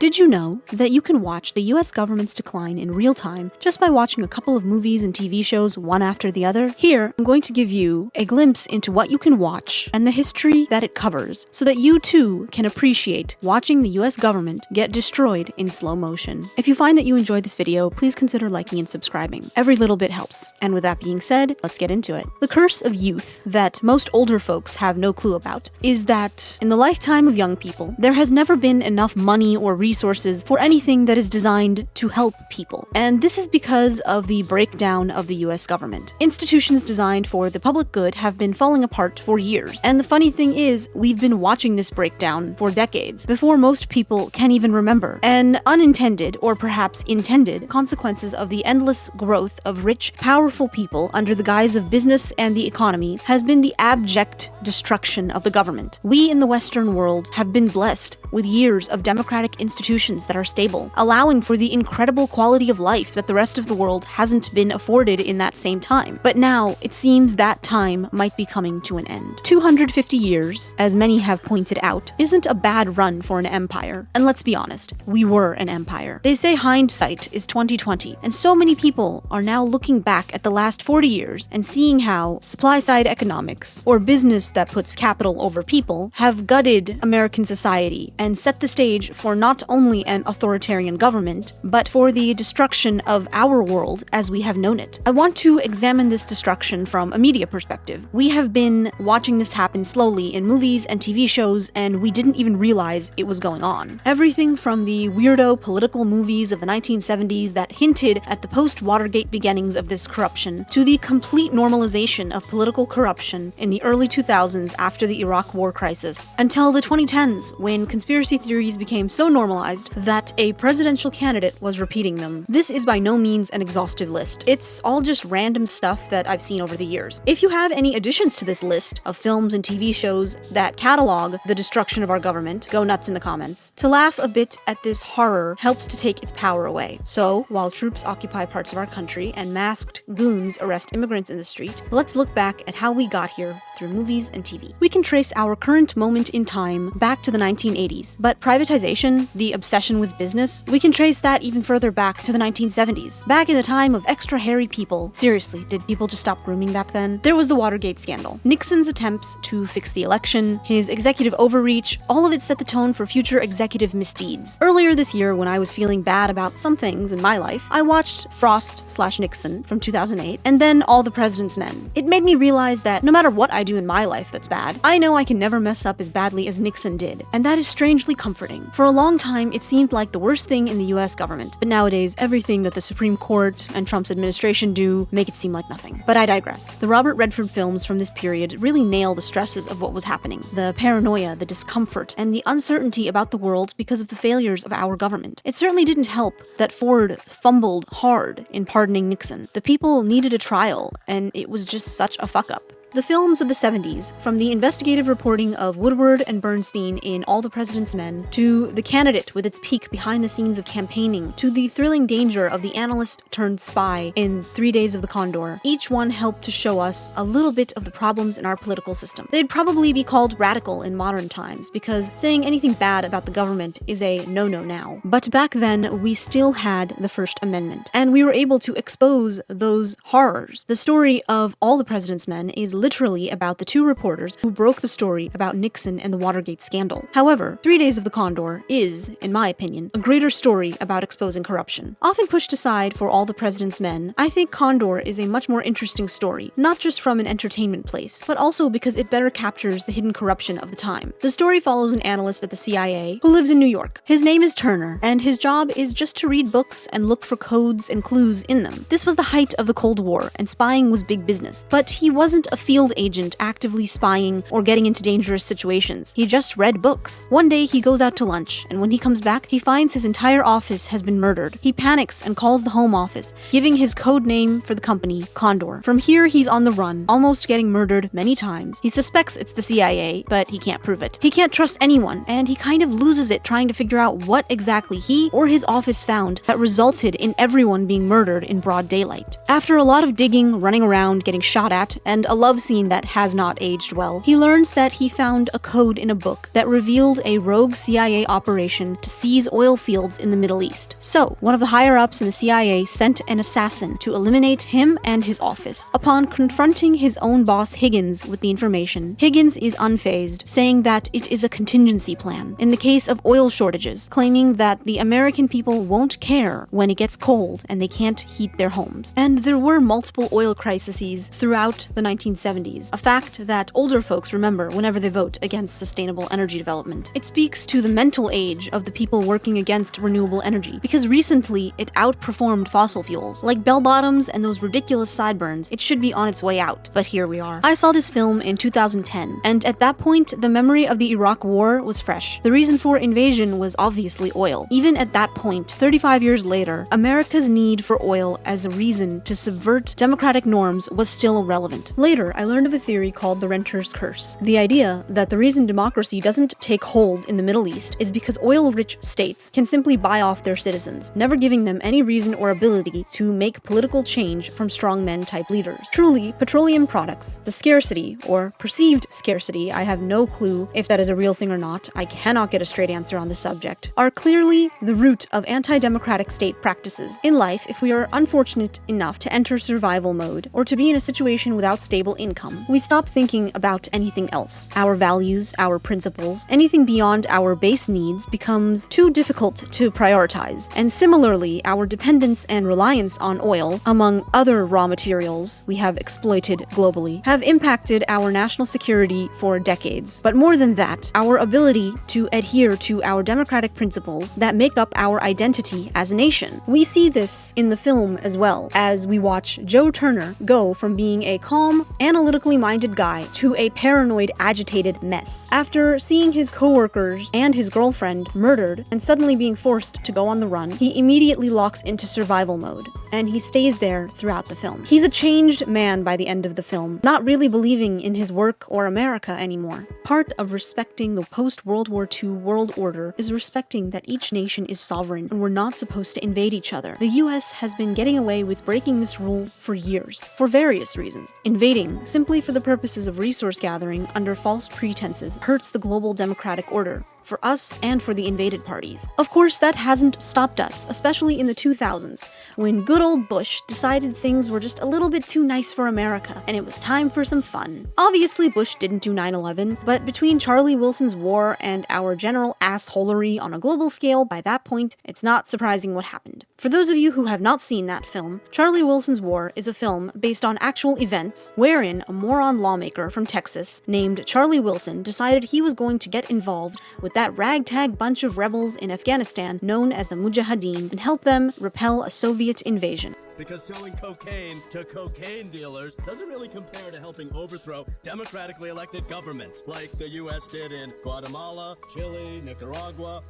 Did you know that you can watch the US government's decline in real time just by watching a couple of movies and TV shows one after the other? Here, I'm going to give you a glimpse into what you can watch and the history that it covers so that you too can appreciate watching the US government get destroyed in slow motion. If you find that you enjoyed this video, please consider liking and subscribing. Every little bit helps. And with that being said, let's get into it. The curse of youth that most older folks have no clue about is that in the lifetime of young people, there has never been enough money or resources for anything that is designed to help people. And this is because of the breakdown of the US government. Institutions designed for the public good have been falling apart for years. And the funny thing is, we've been watching this breakdown for decades, before most people can even remember. And unintended, or perhaps intended, consequences of the endless growth of rich, powerful people under the guise of business and the economy has been the abject destruction of the government. We in the Western world have been blessed with years of democratic institutions that are stable, allowing for the incredible quality of life that the rest of the world hasn't been afforded in that same time. But now, it seems that time might be coming to an end. 250 years, as many have pointed out, isn't a bad run for an empire. And let's be honest, we were an empire. They say hindsight is 20/20, and so many people are now looking back at the last 40 years and seeing how supply-side economics, or business that puts capital over people, have gutted American society and set the stage for not only an authoritarian government, but for the destruction of our world as we have known it. I want to examine this destruction from a media perspective. We have been watching this happen slowly in movies and TV shows, and we didn't even realize it was going on. Everything from the weirdo political movies of the 1970s that hinted at the post-Watergate beginnings of this corruption, to the complete normalization of political corruption in the early 2000s after the Iraq War crisis, until the 2010s when conspiracy theories became so normalized that a presidential candidate was repeating them. This is by no means an exhaustive list. It's all just random stuff that I've seen over the years. If you have any additions to this list of films and TV shows that catalog the destruction of our government, go nuts in the comments. To laugh a bit at this horror helps to take its power away. So, while troops occupy parts of our country and masked goons arrest immigrants in the street, let's look back at how we got here through movies and TV. We can trace our current moment in time back to the 1980s, but privatization, the obsession with business, we can trace that even further back to the 1970s. Back in the time of extra hairy people. Seriously, did people just stop grooming back then? There was the Watergate scandal. Nixon's attempts to fix the election, his executive overreach, all of it set the tone for future executive misdeeds. Earlier this year, when I was feeling bad about some things in my life, I watched Frost/Nixon from 2008, and then All the President's Men. It made me realize that no matter what I do in my life that's bad, I know I can never mess up as badly as Nixon did, and that is strangely comforting. For a long time, it seemed like the worst thing in the US government, but nowadays, everything that the Supreme Court and Trump's administration do make it seem like nothing. But I digress. The Robert Redford films from this period really nail the stresses of what was happening, the paranoia, the discomfort, and the uncertainty about the world because of the failures of our government. It certainly didn't help that Ford fumbled hard in pardoning Nixon. The people needed a trial, and it was just such a fuck-up. The films of the 70s, from the investigative reporting of Woodward and Bernstein in All the President's Men, to The Candidate with its peek behind the scenes of campaigning, to the thrilling danger of the analyst-turned-spy in 3 Days of the Condor, each one helped to show us a little bit of the problems in our political system. They'd probably be called radical in modern times, because saying anything bad about the government is a no-no now. But back then, we still had the First Amendment, and we were able to expose those horrors. The story of All the President's Men is literally about the two reporters who broke the story about Nixon and the Watergate scandal. However, 3 Days of the Condor is, in my opinion, a greater story about exposing corruption. Often pushed aside for All the President's Men, I think Condor is a much more interesting story, not just from an entertainment place, but also because it better captures the hidden corruption of the time. The story follows an analyst at the CIA who lives in New York. His name is Turner, and his job is just to read books and look for codes and clues in them. This was the height of the Cold War, and spying was big business. But he wasn't a field agent actively spying or getting into dangerous situations. He just read books. One day he goes out to lunch, and when he comes back, he finds his entire office has been murdered. He panics and calls the home office, giving his code name for the company, Condor. From here, he's on the run, almost getting murdered many times. He suspects it's the CIA, but he can't prove it. He can't trust anyone, and he kind of loses it trying to figure out what exactly he or his office found that resulted in everyone being murdered in broad daylight. After a lot of digging, running around, getting shot at, and a love scene that has not aged well. He learns that he found a code in a book that revealed a rogue CIA operation to seize oil fields in the Middle East. So, one of the higher-ups in the CIA sent an assassin to eliminate him and his office. Upon confronting his own boss Higgins with the information, Higgins is unfazed, saying that it is a contingency plan in the case of oil shortages, claiming that the American people won't care when it gets cold and they can't heat their homes. And there were multiple oil crises throughout the 1970s, a fact that older folks remember whenever they vote against sustainable energy development. It speaks to the mental age of the people working against renewable energy, because recently it outperformed fossil fuels. Like bell bottoms and those ridiculous sideburns, it should be on its way out, but here we are. I saw this film in 2010, and at that point, the memory of the Iraq War was fresh. The reason for invasion was obviously oil. Even at that point, 35 years later, America's need for oil as a reason to subvert democratic norms was still relevant. Later, I learned of a theory called the renter's curse. The idea that the reason democracy doesn't take hold in the Middle East is because oil-rich states can simply buy off their citizens, never giving them any reason or ability to make political change from strongmen-type leaders. Truly, petroleum products, the scarcity, or perceived scarcity, I have no clue if that is a real thing or not, I cannot get a straight answer on the subject, are clearly the root of anti-democratic state practices. In life, if we are unfortunate enough to enter survival mode, or to be in a situation without stable income, we stop thinking about anything else. Our values, our principles, anything beyond our base needs becomes too difficult to prioritize. And similarly, our dependence and reliance on oil, among other raw materials we have exploited globally, have impacted our national security for decades. But more than that, our ability to adhere to our democratic principles that make up our identity as a nation. We see this in the film as well, as we watch Joe Turner go from being a calm, analytically minded guy to a paranoid, agitated mess. After seeing his coworkers and his girlfriend murdered and suddenly being forced to go on the run, he immediately locks into survival mode, and he stays there throughout the film. He's a changed man by the end of the film, not really believing in his work or America anymore. Part of respecting the post-World War II world order is respecting that each nation is sovereign and we're not supposed to invade each other. The US has been getting away with breaking this rule for years, for various reasons. Invading, simply for the purposes of resource gathering under false pretenses, hurts the global democratic order, for us and for the invaded parties. Of course, that hasn't stopped us, especially in the 2000s, when good old Bush decided things were just a little bit too nice for America, and it was time for some fun. Obviously, Bush didn't do 9/11, but between Charlie Wilson's war and our general assholery on a global scale, by that point, it's not surprising what happened. For those of you who have not seen that film, Charlie Wilson's War is a film based on actual events wherein a moron lawmaker from Texas named Charlie Wilson decided he was going to get involved with that ragtag bunch of rebels in Afghanistan known as the Mujahideen and help them repel a Soviet invasion. Because selling cocaine to cocaine dealers doesn't really compare to helping overthrow democratically elected governments, like the US did in Guatemala, Chile, Nicaragua,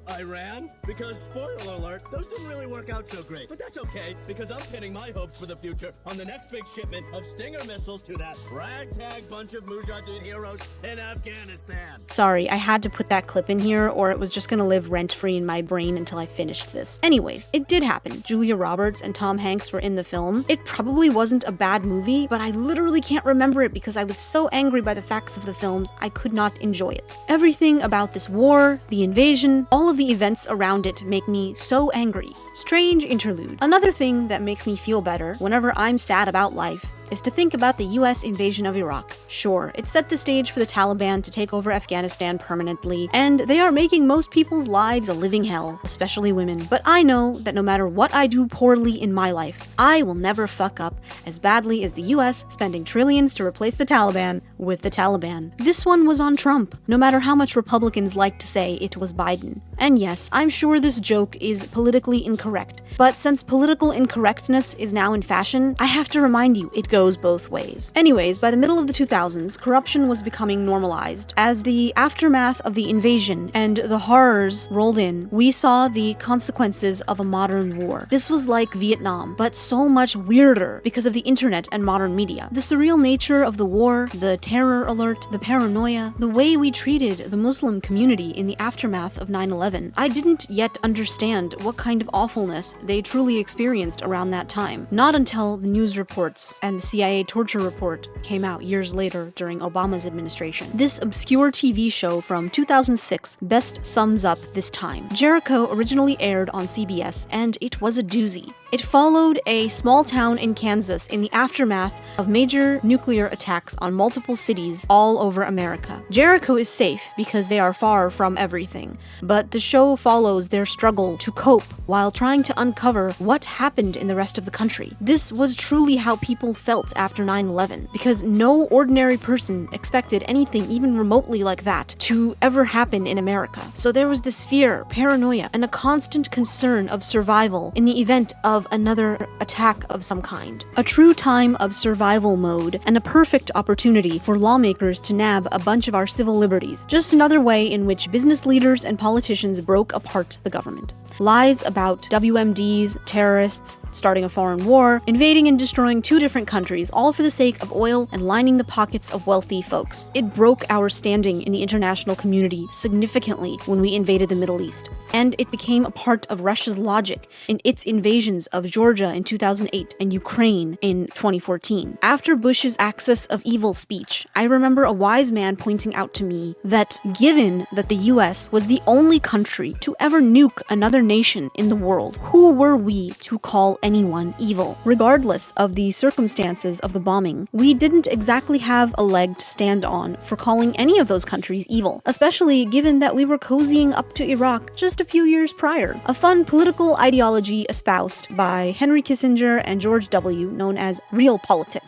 Iran. Because, spoiler alert, those didn't really work out so great. But that's okay, because I'm pinning my hopes for the future on the next big shipment of Stinger missiles to that ragtag bunch of Mujahideen heroes in Afghanistan. Sorry, I had to put that clip in here, or it was just gonna live rent-free in my brain until I finished this. Anyways, it did happen. Julia Roberts and Tom Hanks were in the film. It probably wasn't a bad movie, but I literally can't remember it because I was so angry by the facts of the films, I could not enjoy it. Everything about this war, the invasion, all of the events around it make me so angry. Strange interlude. Another thing that makes me feel better whenever I'm sad about life is to think about the US invasion of Iraq. Sure, it set the stage for the Taliban to take over Afghanistan permanently, and they are making most people's lives a living hell, especially women. But I know that no matter what I do poorly in my life, I will never fuck up as badly as the US spending trillions to replace the Taliban with the Taliban. This one was on Trump, no matter how much Republicans like to say it was Biden. And yes, I'm sure this joke is politically incorrect, but since political incorrectness is now in fashion, I have to remind you, it goes both ways. Anyways, by the middle of the 2000s, corruption was becoming normalized. As the aftermath of the invasion and the horrors rolled in, we saw the consequences of a modern war. This was like Vietnam, but so much weirder because of the internet and modern media. The surreal nature of the war, the terror alert, the paranoia, the way we treated the Muslim community in the aftermath of 9/11. I didn't yet understand what kind of awfulness they truly experienced around that time. Not until the news reports and the CIA torture report came out years later during Obama's administration. This obscure TV show from 2006 best sums up this time. Jericho originally aired on CBS, and it was a doozy. It followed a small town in Kansas in the aftermath of major nuclear attacks on multiple cities all over America. Jericho is safe because they are far from everything, but the show follows their struggle to cope while trying to uncover what happened in the rest of the country. This was truly how people felt after 9/11, because no ordinary person expected anything even remotely like that to ever happen in America. So there was this fear, paranoia, and a constant concern of survival in the event of another attack of some kind. A true time of survival mode, and a perfect opportunity for lawmakers to nab a bunch of our civil liberties. Just another way in which business leaders and politicians broke apart the government. Lies about WMDs, terrorists, starting a foreign war, invading and destroying 2 different countries, all for the sake of oil and lining the pockets of wealthy folks. It broke our standing in the international community significantly when we invaded the Middle East, and it became a part of Russia's logic in its invasions of Georgia in 2008 and Ukraine in 2014. After Bush's Axis of Evil speech, I remember a wise man pointing out to me that given that the US was the only country to ever nuke another nation in the world, who were we to call anyone evil? Regardless of the circumstances of the bombing, we didn't exactly have a leg to stand on for calling any of those countries evil, especially given that we were cozying up to Iraq just a few years prior. A fun political ideology espoused by Henry Kissinger and George W., known as realpolitik.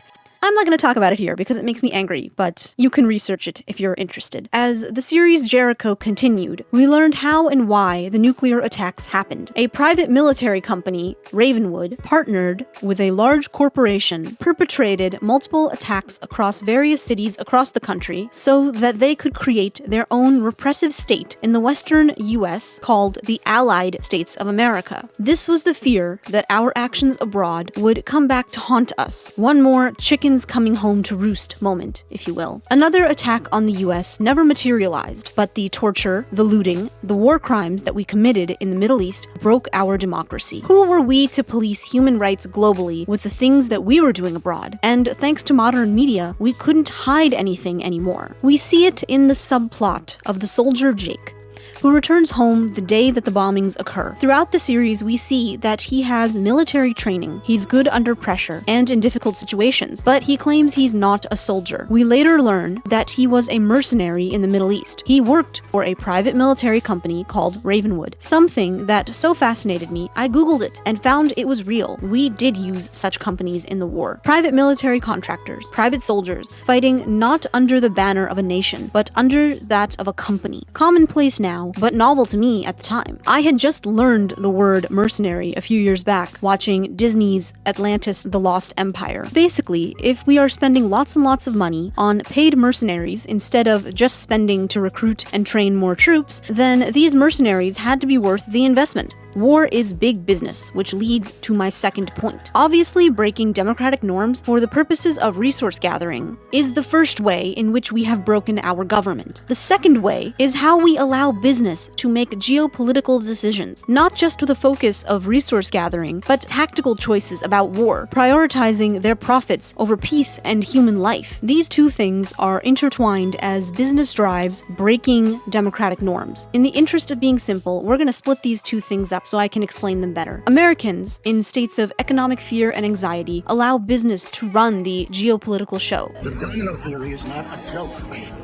I'm not going to talk about it here because it makes me angry, but you can research it if you're interested. As the series Jericho continued, we learned how and why the nuclear attacks happened. A private military company, Ravenwood, partnered with a large corporation, perpetrated multiple attacks across various cities across the country so that they could create their own repressive state in the western US called the Allied States of America. This was the fear that our actions abroad would come back to haunt us. One more chicken coming home to roost moment, if you will. Another attack on the US never materialized, but the torture, the looting, the war crimes that we committed in the Middle East broke our democracy. Who were we to police human rights globally with the things that we were doing abroad? And thanks to modern media, we couldn't hide anything anymore. We see it in the subplot of the soldier Jake, who returns home the day that the bombings occur. Throughout the series, we see that he has military training, he's good under pressure and in difficult situations, but he claims he's not a soldier. We later learn that he was a mercenary in the Middle East. He worked for a private military company called Ravenwood, something that so fascinated me, I googled it and found it was real. We did use such companies in the war. Private military contractors, private soldiers, fighting not under the banner of a nation, but under that of a company. Commonplace now, but novel to me at the time. I had just learned the word mercenary a few years back watching Disney's Atlantis: The Lost Empire. Basically, if we are spending lots and lots of money on paid mercenaries instead of just spending to recruit and train more troops, then these mercenaries had to be worth the investment. War is big business, which leads to my second point. Obviously, breaking democratic norms for the purposes of resource gathering is the first way in which we have broken our government. The second way is how we allow business to make geopolitical decisions, not just with a focus of resource gathering, but tactical choices about war, prioritizing their profits over peace and human life. These two things are intertwined as business drives breaking democratic norms. In the interest of being simple, we're going to split these two things up so I can explain them better. Americans, in states of economic fear and anxiety, allow business to run the geopolitical show. The domino theory is not a joke.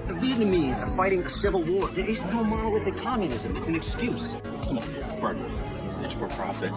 The Vietnamese are fighting a civil war. There is no monolithic communism. It's an excuse. Come on, partner. It's for profit.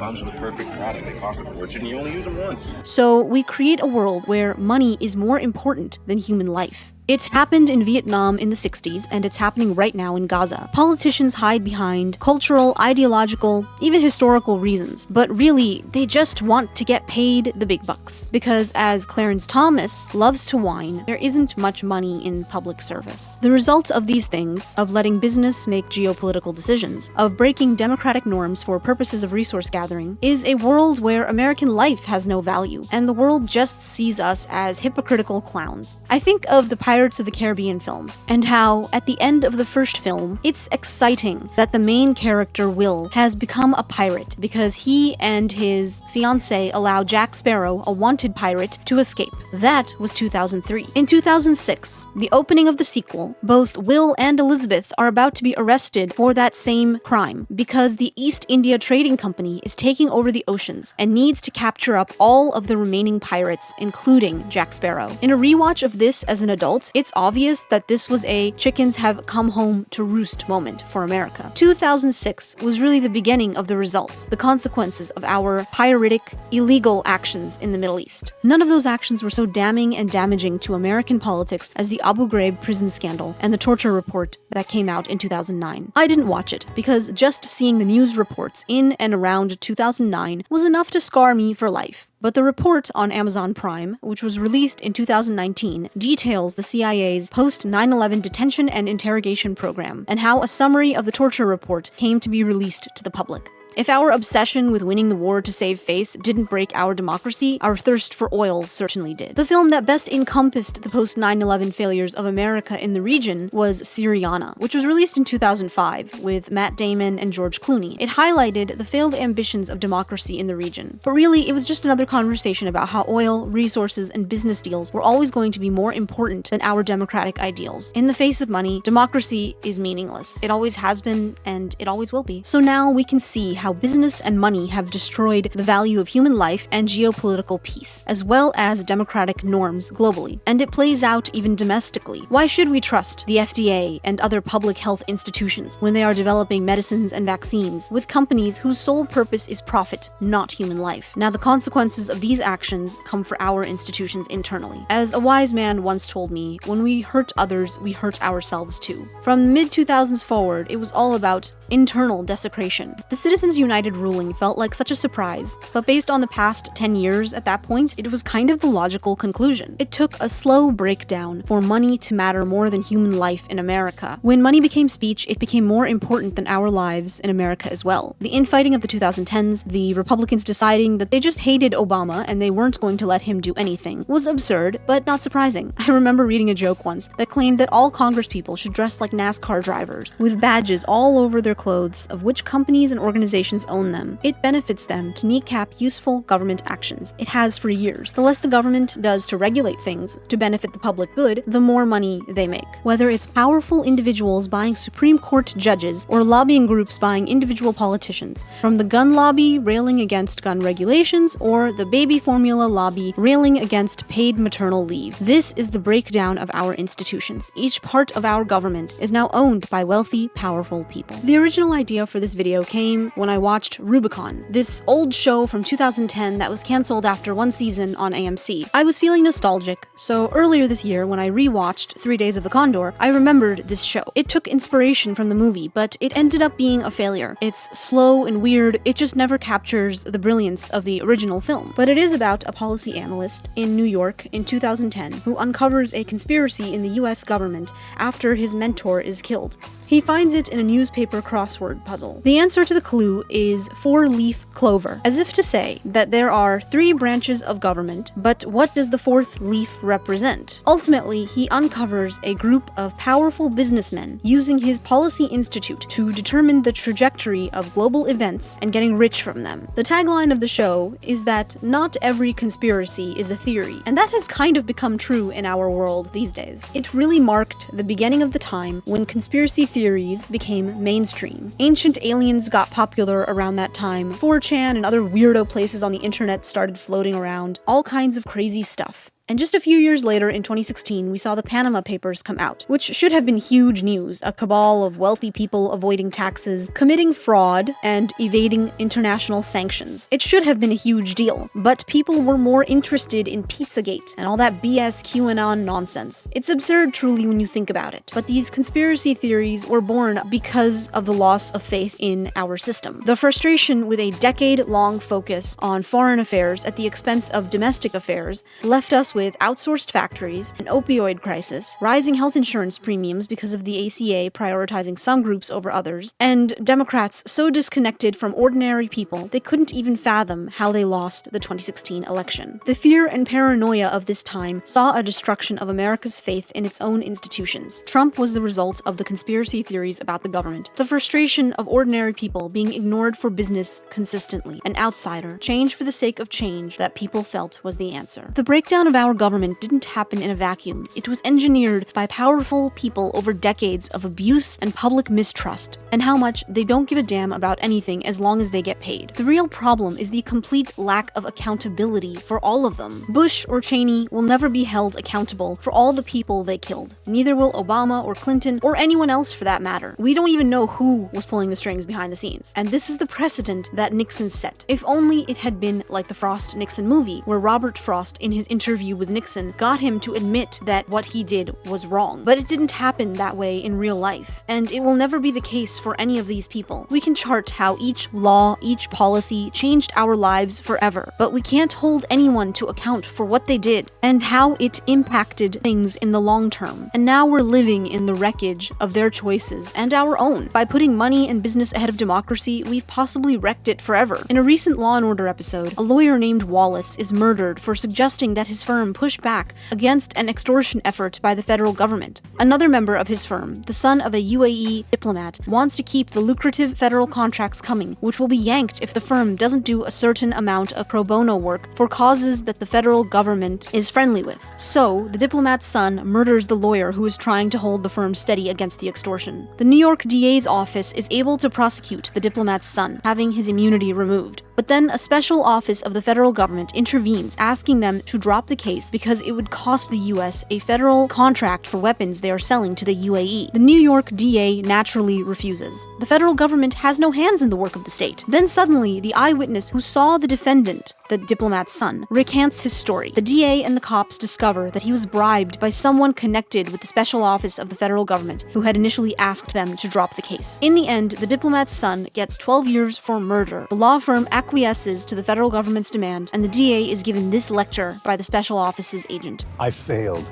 Bombs are the perfect product. They cost a fortune. You only use them once. So we create a world where money is more important than human life. It happened in Vietnam in the 60s, and it's happening right now in Gaza. Politicians hide behind cultural, ideological, even historical reasons, but really, they just want to get paid the big bucks. Because as Clarence Thomas loves to whine, there isn't much money in public service. The result of these things, of letting business make geopolitical decisions, of breaking democratic norms for purposes of resource gathering, is a world where American life has no value, and the world just sees us as hypocritical clowns. I think of the Pirates of the Caribbean films, and how, at the end of the first film, it's exciting that the main character, Will, has become a pirate because he and his fiancée allow Jack Sparrow, a wanted pirate, to escape. That was 2003. In 2006, the opening of the sequel, both Will and Elizabeth are about to be arrested for that same crime because the East India Trading Company is taking over the oceans and needs to capture up all of the remaining pirates, including Jack Sparrow. In a rewatch of this as an adult, it's obvious that this was a chickens have come home to roost moment for America. 2006 was really the beginning of the results, the consequences of our piratic, illegal actions in the Middle East. None of those actions were so damning and damaging to American politics as the Abu Ghraib prison scandal and the torture report that came out in 2009. I didn't watch it because just seeing the news reports in and around 2009 was enough to scar me for life. But the report on Amazon Prime, which was released in 2019, details the CIA's post-9/11 detention and interrogation program, and how a summary of the torture report came to be released to the public. If our obsession with winning the war to save face didn't break our democracy, our thirst for oil certainly did. The film that best encompassed the post-9/11 failures of America in the region was Syriana, which was released in 2005 with Matt Damon and George Clooney. It highlighted the failed ambitions of democracy in the region. But really, it was just another conversation about how oil, resources, and business deals were always going to be more important than our democratic ideals. In the face of money, democracy is meaningless. It always has been, and it always will be. So now we can see how business and money have destroyed the value of human life and geopolitical peace, as well as democratic norms globally. And it plays out even domestically. Why should we trust the FDA and other public health institutions when they are developing medicines and vaccines with companies whose sole purpose is profit, not human life? Now, the consequences of these actions come for our institutions internally. As a wise man once told me, when we hurt others, we hurt ourselves too. From the mid-2000s forward, it was all about internal desecration. The Citizens United ruling felt like such a surprise, but based on the past 10 years at that point, it was kind of the logical conclusion. It took a slow breakdown for money to matter more than human life in America. When money became speech, it became more important than our lives in America as well. The infighting of the 2010s, the Republicans deciding that they just hated Obama and they weren't going to let him do anything, was absurd, but not surprising. I remember reading a joke once that claimed that all congresspeople should dress like NASCAR drivers, with badges all over their clothes of which companies and organizations own them. It benefits them to kneecap useful government actions. It has for years. The less the government does to regulate things to benefit the public good, the more money they make. Whether it's powerful individuals buying Supreme Court judges or lobbying groups buying individual politicians, from the gun lobby railing against gun regulations or the baby formula lobby railing against paid maternal leave. This is the breakdown of our institutions. Each part of our government is now owned by wealthy, powerful people. The original idea for this video came when I watched Rubicon, this old show from 2010 that was cancelled after one season on AMC. I was feeling nostalgic, so earlier this year when I rewatched 3 Days of the Condor, I remembered this show. It took inspiration from the movie, but it ended up being a failure. It's slow and weird, it just never captures the brilliance of the original film. But it is about a policy analyst in New York in 2010 who uncovers a conspiracy in the US government after his mentor is killed. He finds it in a newspaper crossword puzzle. The answer to the clue is 4-leaf clover, as if to say that there are 3 branches of government, but what does the 4th leaf represent? Ultimately, he uncovers a group of powerful businessmen using his policy institute to determine the trajectory of global events and getting rich from them. The tagline of the show is that not every conspiracy is a theory, and that has kind of become true in our world these days. It really marked the beginning of the time when conspiracy theories became mainstream. Ancient aliens got popular around that time. 4chan and other weirdo places on the internet started floating around. All kinds of crazy stuff. And just a few years later, in 2016, we saw the Panama Papers come out, which should have been huge news. A cabal of wealthy people avoiding taxes, committing fraud, and evading international sanctions. It should have been a huge deal, but people were more interested in Pizzagate and all that BS QAnon nonsense. It's absurd truly when you think about it, but these conspiracy theories were born because of the loss of faith in our system. The frustration with a decade-long focus on foreign affairs at the expense of domestic affairs left us us with outsourced factories, an opioid crisis, rising health insurance premiums because of the ACA prioritizing some groups over others, and Democrats so disconnected from ordinary people they couldn't even fathom how they lost the 2016 election. The fear and paranoia of this time saw a destruction of America's faith in its own institutions. Trump was the result of the conspiracy theories about the government, the frustration of ordinary people being ignored for business consistently, an outsider, change for the sake of change that people felt was the answer. The breakdown of our government didn't happen in a vacuum. It was engineered by powerful people over decades of abuse and public mistrust, and how much they don't give a damn about anything as long as they get paid. The real problem is the complete lack of accountability for all of them. Bush or Cheney will never be held accountable for all the people they killed. Neither will Obama or Clinton or anyone else for that matter. We don't even know who was pulling the strings behind the scenes. And this is the precedent that Nixon set. If only it had been like the Frost-Nixon movie, where Robert Frost, in his interview with Nixon, got him to admit that what he did was wrong. But it didn't happen that way in real life, and it will never be the case for any of these people. We can chart how each law, each policy changed our lives forever, but we can't hold anyone to account for what they did and how it impacted things in the long term. And now we're living in the wreckage of their choices and our own. By putting money and business ahead of democracy, we've possibly wrecked it forever. In a recent Law & Order episode, a lawyer named Wallace is murdered for suggesting that his firm push back against an extortion effort by the federal government. Another member of his firm, the son of a UAE diplomat, wants to keep the lucrative federal contracts coming, which will be yanked if the firm doesn't do a certain amount of pro bono work for causes that the federal government is friendly with. So, the diplomat's son murders the lawyer who is trying to hold the firm steady against the extortion. The New York DA's office is able to prosecute the diplomat's son, having his immunity removed. But then a special office of the federal government intervenes, asking them to drop the case because it would cost the US a federal contract for weapons they are selling to the UAE. The New York DA naturally refuses. The federal government has no hands in the work of the state. Then suddenly, the eyewitness who saw the defendant, the diplomat's son, recants his story. The DA and the cops discover that he was bribed by someone connected with the special office of the federal government, who had initially asked them to drop the case. In the end, the diplomat's son gets 12 years for murder. The law firm acquiesces to the federal government's demand, and the DA is given this lecture by the special office's agent. I failed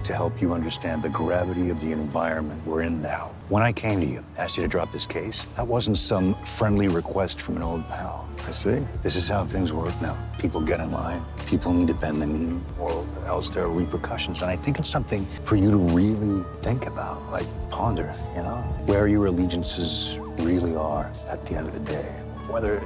to help you understand the gravity of the environment we're in now. When I came to you, asked you to drop this case, that wasn't some friendly request from an old pal. I see. This is how things work now. People get in line. People need to bend the knee, or else there are repercussions. And I think it's something for you to really think about, like ponder, you know, where your allegiances really are at the end of the day. Whether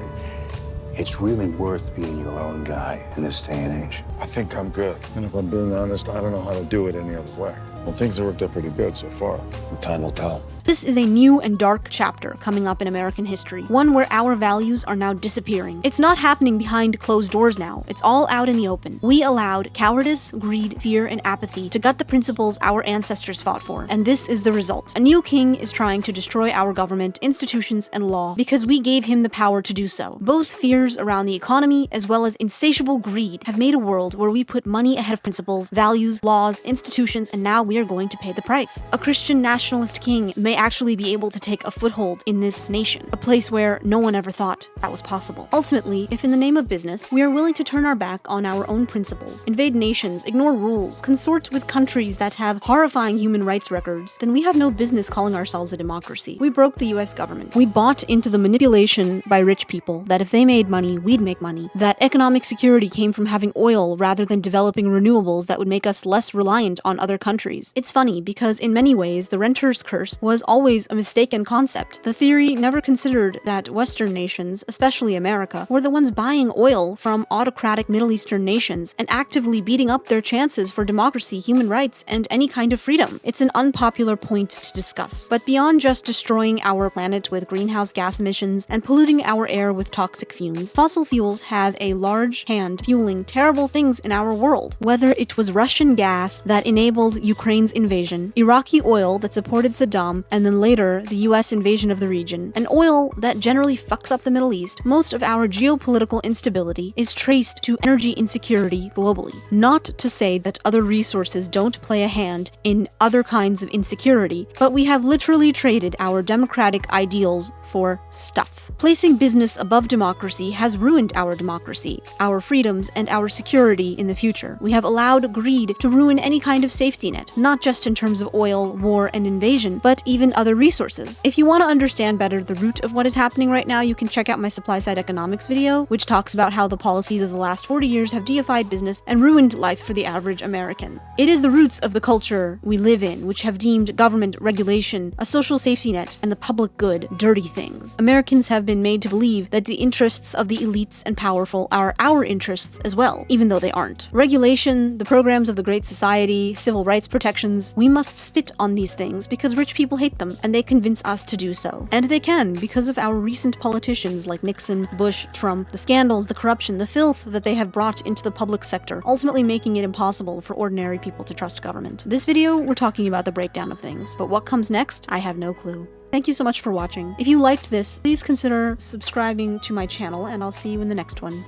it's really worth being your own guy in this day and age. I think I'm good. And if I'm being honest, I don't know how to do it any other way. Well, things have worked out pretty good so far. Time will tell. This is a new and dark chapter coming up in American history, one where our values are now disappearing. It's not happening behind closed doors now, it's all out in the open. We allowed cowardice, greed, fear, and apathy to gut the principles our ancestors fought for, and this is the result. A new king is trying to destroy our government, institutions, and law because we gave him the power to do so. Both fears around the economy as well as insatiable greed have made a world where we put money ahead of principles, values, laws, institutions, and now we are going to pay the price. A Christian nationalist king may actually be able to take a foothold in this nation, a place where no one ever thought that was possible. Ultimately, if in the name of business, we are willing to turn our back on our own principles, invade nations, ignore rules, consort with countries that have horrifying human rights records, then we have no business calling ourselves a democracy. We broke the US government. We bought into the manipulation by rich people that if they made money, we'd make money, that economic security came from having oil rather than developing renewables that would make us less reliant on other countries. It's funny because in many ways, the renter's curse was always a mistaken concept. The theory never considered that Western nations, especially America, were the ones buying oil from autocratic Middle Eastern nations and actively beating up their chances for democracy, human rights, and any kind of freedom. It's an unpopular point to discuss. But beyond just destroying our planet with greenhouse gas emissions and polluting our air with toxic fumes, fossil fuels have a large hand fueling terrible things in our world. Whether it was Russian gas that enabled Ukraine's invasion, Iraqi oil that supported Saddam, and then later the US invasion of the region, and oil that generally fucks up the Middle East, most of our geopolitical instability is traced to energy insecurity globally. Not to say that other resources don't play a hand in other kinds of insecurity, but we have literally traded our democratic ideals for stuff. Placing business above democracy has ruined our democracy, our freedoms, and our security in the future. We have allowed greed to ruin any kind of safety net, not just in terms of oil, war, and invasion, but even other resources. If you want to understand better the root of what is happening right now, you can check out my supply-side economics video, which talks about how the policies of the last 40 years have deified business and ruined life for the average American. It is the roots of the culture we live in which have deemed government regulation, a social safety net, and the public good dirty things. Americans have been made to believe that the interests of the elites and powerful are our interests as well, even though they aren't. Regulation, the programs of the Great Society, civil rights protections, we must spit on these things because rich people hate them, and they convince us to do so. And they can, because of our recent politicians like Nixon, Bush, Trump, the scandals, the corruption, the filth that they have brought into the public sector, ultimately making it impossible for ordinary people to trust government. This video, we're talking about the breakdown of things, but what comes next, I have no clue. Thank you so much for watching. If you liked this, please consider subscribing to my channel, and I'll see you in the next one.